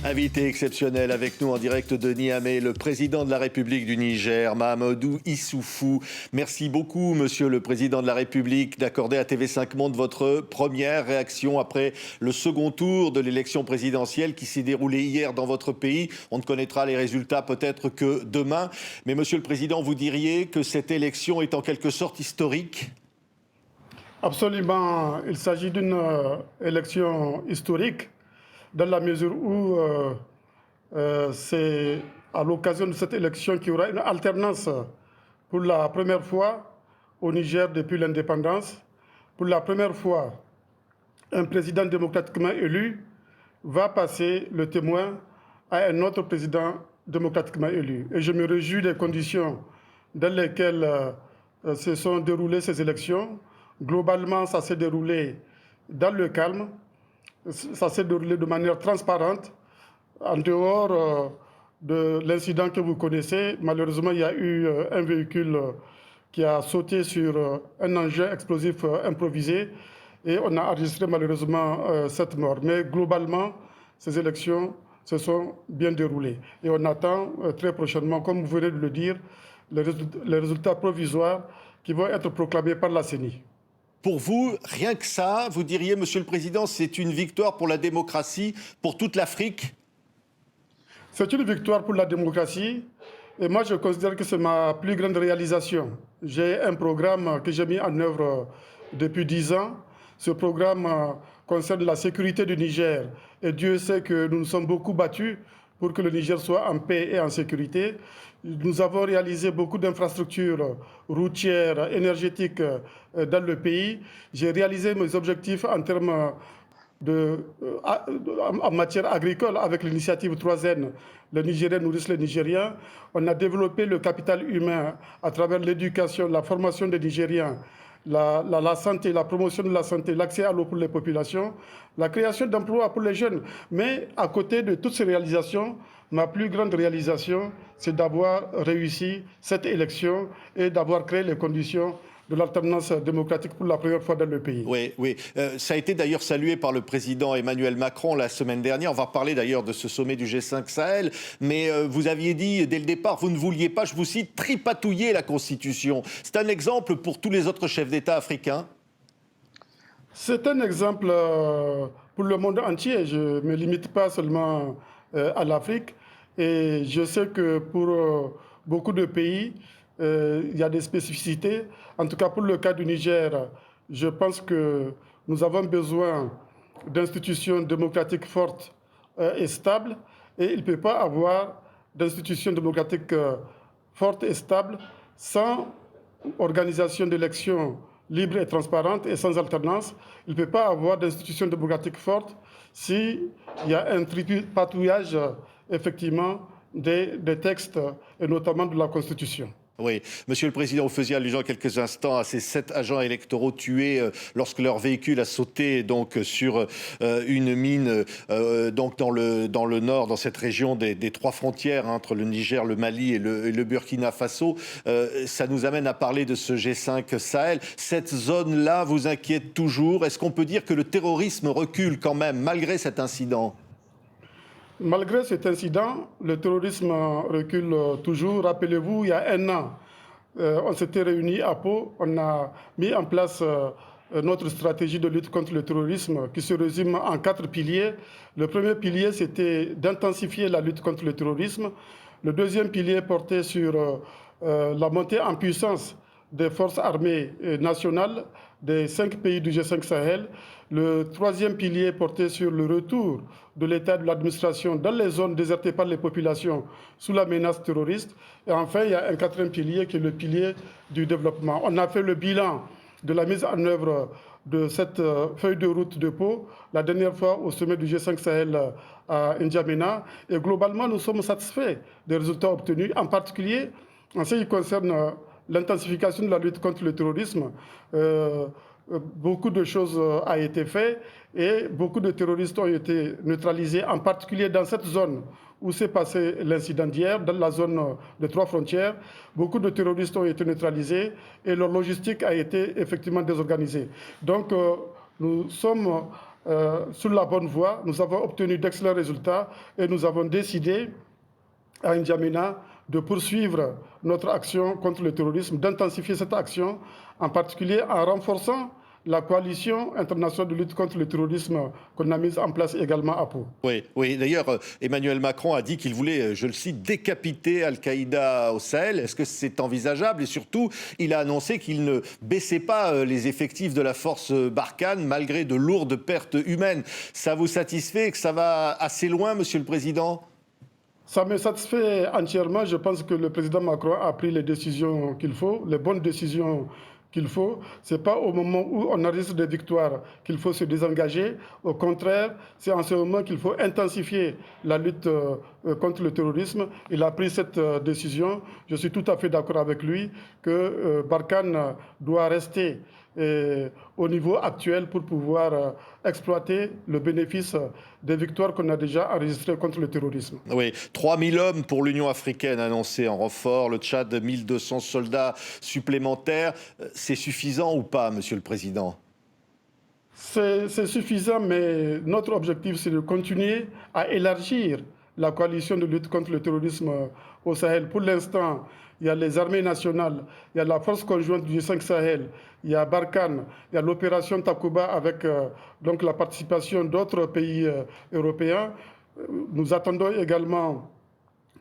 Invité exceptionnel avec nous en direct de Niamey, le président de la République du Niger, Mahamadou Issoufou. Merci beaucoup, monsieur le président de la République, d'accorder à TV5 Monde votre première réaction après le second tour de l'élection présidentielle qui s'est déroulée hier dans votre pays. On ne connaîtra les résultats peut-être que demain. Mais monsieur le président, vous diriez que cette élection est en quelque sorte historique ? Absolument. Il s'agit d'une élection historique dans la mesure où c'est à l'occasion de cette élection qu'il y aura une alternance pour la première fois au Niger depuis l'indépendance. Pour la première fois, un président démocratiquement élu va passer le témoin à un autre président démocratiquement élu. Et je me réjouis des conditions dans lesquelles se sont déroulées ces élections. Globalement, ça s'est déroulé dans le calme, ça s'est déroulé de manière transparente, en dehors de l'incident que vous connaissez. Malheureusement, il y a eu un véhicule qui a sauté sur un engin explosif improvisé et on a enregistré malheureusement 7 morts. Mais globalement, ces élections se sont bien déroulées. Et on attend très prochainement, comme vous venez de le dire, les résultats provisoires qui vont être proclamés par la CENI. Pour vous, rien que ça, vous diriez, monsieur le président, c'est une victoire pour la démocratie, pour toute l'Afrique ? C'est une victoire pour la démocratie et moi je considère que c'est ma plus grande réalisation. J'ai un programme que j'ai mis en œuvre depuis 10 ans. Ce programme concerne la sécurité du Niger et Dieu sait que nous nous sommes beaucoup battus pour que le Niger soit en paix et en sécurité. Nous avons réalisé beaucoup d'infrastructures routières, énergétiques dans le pays. J'ai réalisé mes objectifs en termes en matière agricole avec l'initiative 3N, le Nigérien nourrissent les Nigériens. On a développé le capital humain à travers l'éducation, la formation des Nigériens, la santé, la promotion de la santé, l'accès à l'eau pour les populations, la création d'emplois pour les jeunes. Mais à côté de toutes ces réalisations, ma plus grande réalisation, c'est d'avoir réussi cette élection et d'avoir créé les conditions de l'alternance démocratique pour la première fois dans le pays. Oui. Ça a été d'ailleurs salué par le président Emmanuel Macron la semaine dernière. On va parler d'ailleurs de ce sommet du G5 Sahel. Mais vous aviez dit dès le départ, vous ne vouliez pas, je vous cite, tripatouiller la Constitution. C'est un exemple pour tous les autres chefs d'État africains ? C'est un exemple pour le monde entier. Je ne me limite pas seulement à l'Afrique. Et je sais que pour beaucoup de pays, il y a des spécificités. En tout cas, pour le cas du Niger, je pense que nous avons besoin d'institutions démocratiques fortes et stables. Et il ne peut pas avoir d'institutions démocratiques fortes et stables sans organisation d'élections libres et transparentes et sans alternance. Il ne peut pas avoir d'institutions démocratiques fortes s'il y a un tripatouillage effectivement des textes et notamment de la Constitution. Oui, monsieur le président, vous faisiez allusion à quelques instants à ces 7 agents électoraux tués lorsque leur véhicule a sauté donc sur une mine donc dans le nord, dans cette région des 3 frontières entre le Niger, le Mali et le Burkina Faso. Ça nous amène à parler de ce G5 Sahel. Cette zone-là vous inquiète toujours. Est-ce qu'on peut dire que le terrorisme recule quand même malgré cet incident ? Malgré cet incident, le terrorisme recule toujours. Rappelez-vous, il y a un an, on s'était réunis à Pau, on a mis en place notre stratégie de lutte contre le terrorisme qui se résume en 4 piliers. Le premier pilier, c'était d'intensifier la lutte contre le terrorisme. Le deuxième pilier portait sur la montée en puissance des forces armées nationales des 5 pays du G5 Sahel. Le troisième pilier portait sur le retour de l'État et de l'administration dans les zones désertées par les populations sous la menace terroriste. Et enfin, il y a un 4e pilier qui est le pilier du développement. On a fait le bilan de la mise en œuvre de cette feuille de route de Pau, la dernière fois au sommet du G5 Sahel à N'Djamena. Et globalement, nous sommes satisfaits des résultats obtenus, en particulier en ce qui concerne l'intensification de la lutte contre le terrorisme. Beaucoup de choses ont été faites et beaucoup de terroristes ont été neutralisés, en particulier dans cette zone où s'est passé l'incident d'hier, dans la zone des 3 frontières. Beaucoup de terroristes ont été neutralisés et leur logistique a été effectivement désorganisée. Donc nous sommes sur la bonne voie. Nous avons obtenu d'excellents résultats et nous avons décidé à N'Djamena de poursuivre notre action contre le terrorisme, d'intensifier cette action, en particulier en renforçant la coalition internationale de lutte contre le terrorisme qu'on a mise en place également à Pau. Oui, oui. D'ailleurs, Emmanuel Macron a dit qu'il voulait, je le cite, décapiter Al-Qaïda au Sahel. Est-ce que c'est envisageable? Et surtout, il a annoncé qu'il ne baissait pas les effectifs de la force Barkhane malgré de lourdes pertes humaines. Ça vous satisfait que ça va assez loin, Monsieur le Président? Ça me satisfait entièrement. Je pense que le président Macron a pris les décisions qu'il faut, les bonnes décisions qu'il faut. Ce n'est pas au moment où on enregistre des victoires qu'il faut se désengager. Au contraire, c'est en ce moment qu'il faut intensifier la lutte contre le terrorisme. Il a pris cette décision. Je suis tout à fait d'accord avec lui que Barkhane doit rester au niveau actuel pour pouvoir exploiter le bénéfice des victoires qu'on a déjà enregistrées contre le terrorisme. Oui, 3000 hommes pour l'Union africaine annoncés en renfort, le Tchad 1200 soldats supplémentaires. C'est suffisant ou pas, Monsieur le Président? C'est suffisant, mais notre objectif, c'est de continuer à élargir la coalition de lutte contre le terrorisme au Sahel. Pour l'instant, il y a les armées nationales, il y a la force conjointe du G5 Sahel, il y a Barkhane, il y a l'opération Takuba avec donc la participation d'autres pays européens. Nous attendons également,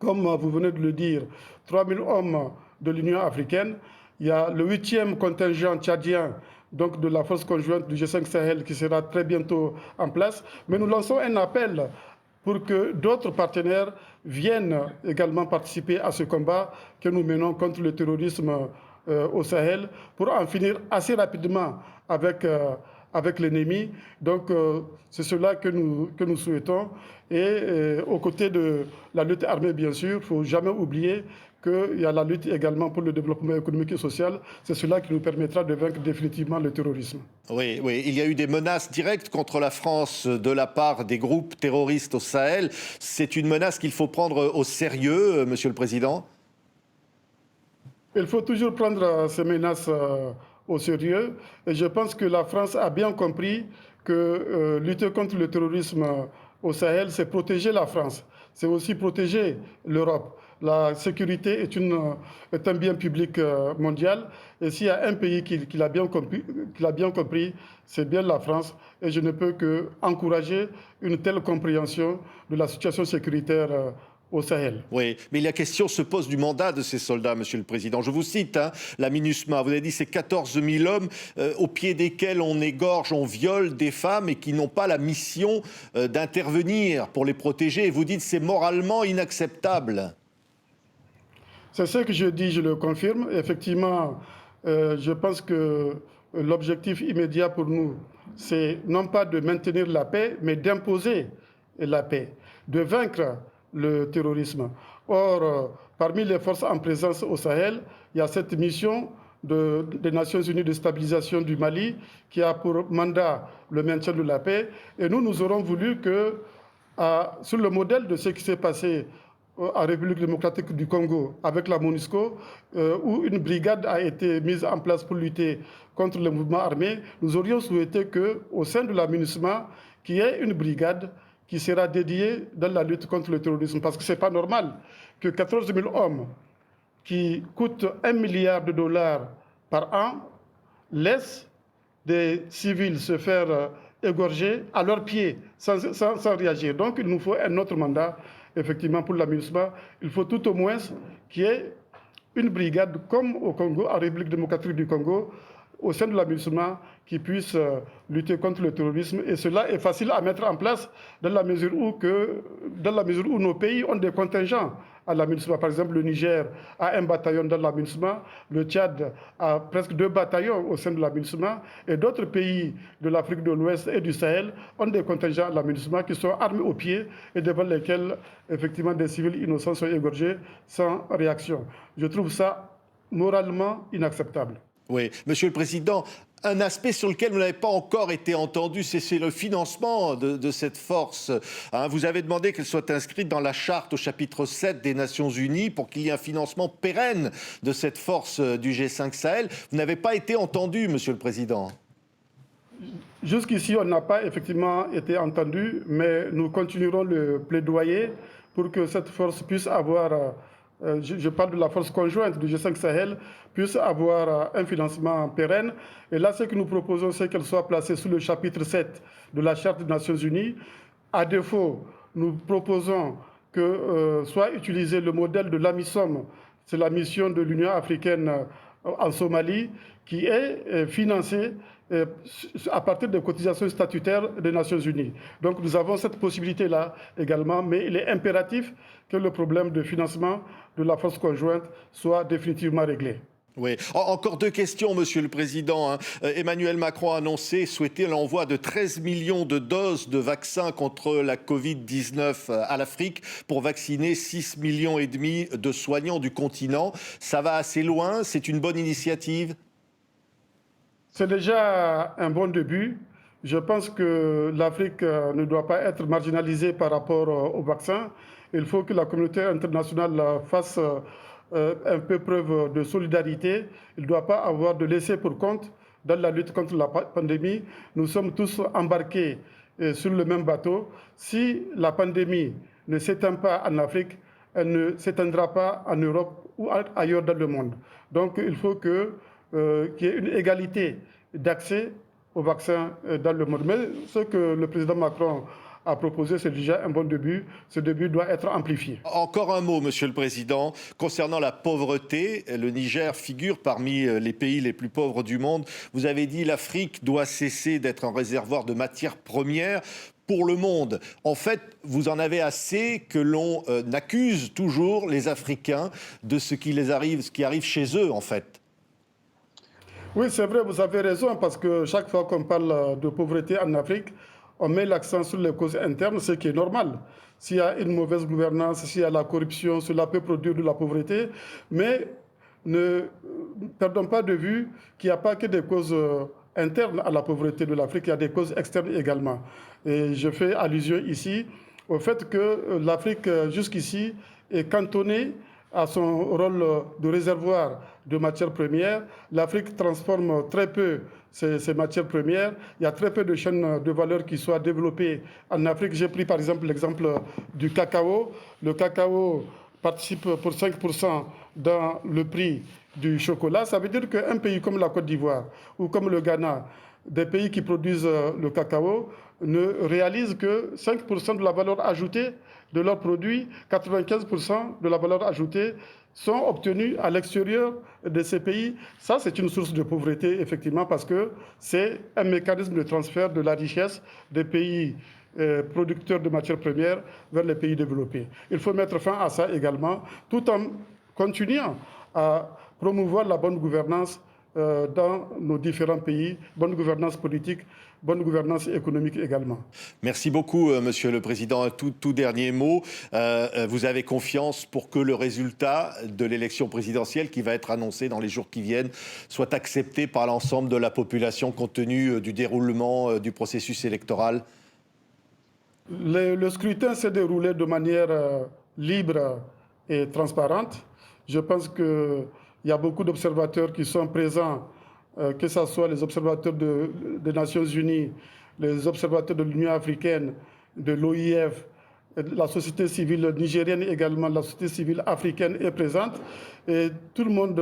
comme vous venez de le dire, 3000 hommes de l'Union africaine. Il y a le 8e contingent tchadien, donc de la force conjointe du G5 Sahel, qui sera très bientôt en place. Mais nous lançons un appel pour que d'autres partenaires viennent également participer à ce combat que nous menons contre le terrorisme au Sahel, pour en finir assez rapidement avec l'ennemi. Donc c'est cela que nous souhaitons. Et aux côtés de la lutte armée, bien sûr, il ne faut jamais oublier qu'il y a la lutte également pour le développement économique et social. C'est cela qui nous permettra de vaincre définitivement le terrorisme. Oui, oui, il y a eu des menaces directes contre la France de la part des groupes terroristes au Sahel. C'est une menace qu'il faut prendre au sérieux, Monsieur le Président? Il faut toujours prendre ces menaces au sérieux. Et je pense que la France a bien compris que lutter contre le terrorisme au Sahel, c'est protéger la France. C'est aussi protéger l'Europe. La sécurité est un bien public mondial. Et s'il y a un pays qui l'a bien compris, c'est bien la France. Et je ne peux qu'encourager une telle compréhension de la situation sécuritaire au Sahel. Oui, mais la question se pose du mandat de ces soldats, Monsieur le Président. Je vous cite, la MINUSMA, vous avez dit c'est 14 000 hommes au pied desquels on égorge, on viole des femmes et qui n'ont pas la mission d'intervenir pour les protéger. Et vous dites c'est moralement inacceptable. C'est ce que je dis, je le confirme. Effectivement, je pense que l'objectif immédiat pour nous, c'est non pas de maintenir la paix, mais d'imposer la paix, de vaincre le terrorisme. Or, parmi les forces en présence au Sahel, il y a cette mission des Nations Unies de stabilisation du Mali qui a pour mandat le maintien de la paix. Et nous aurons voulu que, sur le modèle de ce qui s'est passé en République démocratique du Congo avec la MONUSCO, où une brigade a été mise en place pour lutter contre le mouvement armé, nous aurions souhaité qu'au sein de la MINUSMA, qu'il y ait une brigade qui sera dédiée dans la lutte contre le terrorisme. Parce que ce n'est pas normal que 14 000 hommes qui coûtent $1 milliard par an laissent des civils se faire égorger à leurs pieds sans réagir. Donc il nous faut un autre mandat, effectivement, pour la MINUSMA. Il faut tout au moins qu'il y ait une brigade comme au Congo, en République démocratique du Congo, au sein de la MINUSMA, qui puisse lutter contre le terrorisme. Et cela est facile à mettre en place dans la mesure où nos pays ont des contingents à la MINUSMA. Par exemple, le Niger a un bataillon dans la MINUSMA, le Tchad a presque 2 bataillons au sein de la MINUSMA, et d'autres pays de l'Afrique de l'Ouest et du Sahel ont des contingents à la MINUSMA qui sont armés aux pieds et devant lesquels, effectivement, des civils innocents sont égorgés sans réaction. Je trouve ça moralement inacceptable. Oui, Monsieur le Président, un aspect sur lequel vous n'avez pas encore été entendu, c'est le financement de cette force. Vous avez demandé qu'elle soit inscrite dans la charte au chapitre 7 des Nations Unies pour qu'il y ait un financement pérenne de cette force du G5 Sahel. Vous n'avez pas été entendu, Monsieur le Président. Jusqu'ici, on n'a pas effectivement été entendu, mais nous continuerons le plaidoyer pour que cette force puisse avoir, je parle de la force conjointe du G5 Sahel, puisse avoir un financement pérenne. Et là, ce que nous proposons, c'est qu'elle soit placée sous le chapitre 7 de la Charte des Nations Unies. À défaut, nous proposons que soit utilisé le modèle de l'AMISOM, c'est la mission de l'Union africaine en Somalie, qui est financée à partir des cotisations statutaires des Nations Unies. Donc nous avons cette possibilité-là également, mais il est impératif que le problème de financement de la force conjointe soit définitivement réglé. Oui. Encore deux questions, Monsieur le Président. Emmanuel Macron a annoncé souhaiter l'envoi de 13 millions de doses de vaccins contre la Covid-19 à l'Afrique pour vacciner 6,5 millions de soignants du continent. Ça va assez loin, c'est une bonne initiative? C'est déjà un bon début. Je pense que l'Afrique ne doit pas être marginalisée par rapport au vaccin. Il faut que la communauté internationale fasse un peu preuve de solidarité. Il ne doit pas avoir de laisser pour compte dans la lutte contre la pandémie. Nous sommes tous embarqués sur le même bateau. Si la pandémie ne s'éteint pas en Afrique, elle ne s'éteindra pas en Europe ou ailleurs dans le monde. Donc il faut qu'il y ait une égalité d'accès au vaccin dans le monde. Mais ce que le président Macron a proposé, c'est déjà un bon début. Ce début doit être amplifié. Encore un mot, Monsieur le Président, concernant la pauvreté. Le Niger figure parmi les pays les plus pauvres du monde. Vous avez dit que l'Afrique doit cesser d'être un réservoir de matières premières pour le monde. En fait, vous en avez assez que l'on accuse toujours les Africains de ce qui arrive chez eux, en fait. Oui, c'est vrai, vous avez raison, parce que chaque fois qu'on parle de pauvreté en Afrique, on met l'accent sur les causes internes, ce qui est normal. S'il y a une mauvaise gouvernance, s'il y a la corruption, cela peut produire de la pauvreté. Mais ne perdons pas de vue qu'il n'y a pas que des causes internes à la pauvreté de l'Afrique, il y a des causes externes également. Et je fais allusion ici au fait que l'Afrique, jusqu'ici, est cantonnée à son rôle de réservoir de matières premières. L'Afrique transforme très peu ces matières premières. Il y a très peu de chaînes de valeur qui soient développées en Afrique. J'ai pris par exemple l'exemple du cacao. Le cacao participe pour 5% dans le prix du chocolat. Ça veut dire qu'un pays comme la Côte d'Ivoire ou comme le Ghana, des pays qui produisent le cacao, ne réalisent que 5% de la valeur ajoutée de leurs produits. 95% de la valeur ajoutée sont obtenus à l'extérieur de ces pays. Ça, c'est une source de pauvreté, effectivement, parce que c'est un mécanisme de transfert de la richesse des pays producteurs de matières premières vers les pays développés. Il faut mettre fin à ça également, tout en continuant à promouvoir la bonne gouvernance dans nos différents pays, bonne gouvernance politique, bonne gouvernance économique également. Merci beaucoup, Monsieur le Président. Un tout dernier mot. Vous avez confiance pour que le résultat de l'élection présidentielle qui va être annoncée dans les jours qui viennent soit accepté par l'ensemble de la population compte tenu du déroulement du processus électoral? Le scrutin s'est déroulé de manière libre et transparente. Je pense qu'il y a beaucoup d'observateurs qui sont présents, que ce soit les observateurs des Nations Unies, les observateurs de l'Union africaine, de l'OIF, la société civile nigérienne également, la société civile africaine est présente. Et tout le monde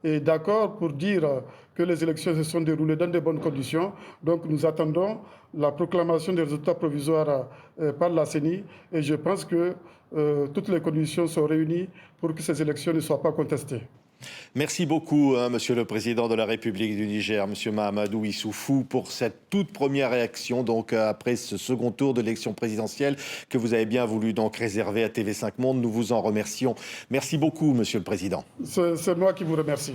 est d'accord pour dire que les élections se sont déroulées dans de bonnes conditions. Donc nous attendons la proclamation des résultats provisoires par la CENI et je pense que toutes les conditions sont réunies pour que ces élections ne soient pas contestées. Merci beaucoup, Monsieur le Président de la République du Niger, Monsieur Mahamadou Issoufou, pour cette toute première réaction, donc après ce second tour de l'élection présidentielle que vous avez bien voulu donc réserver à TV5 Monde. Nous vous en remercions. Merci beaucoup, Monsieur le Président. C'est moi qui vous remercie.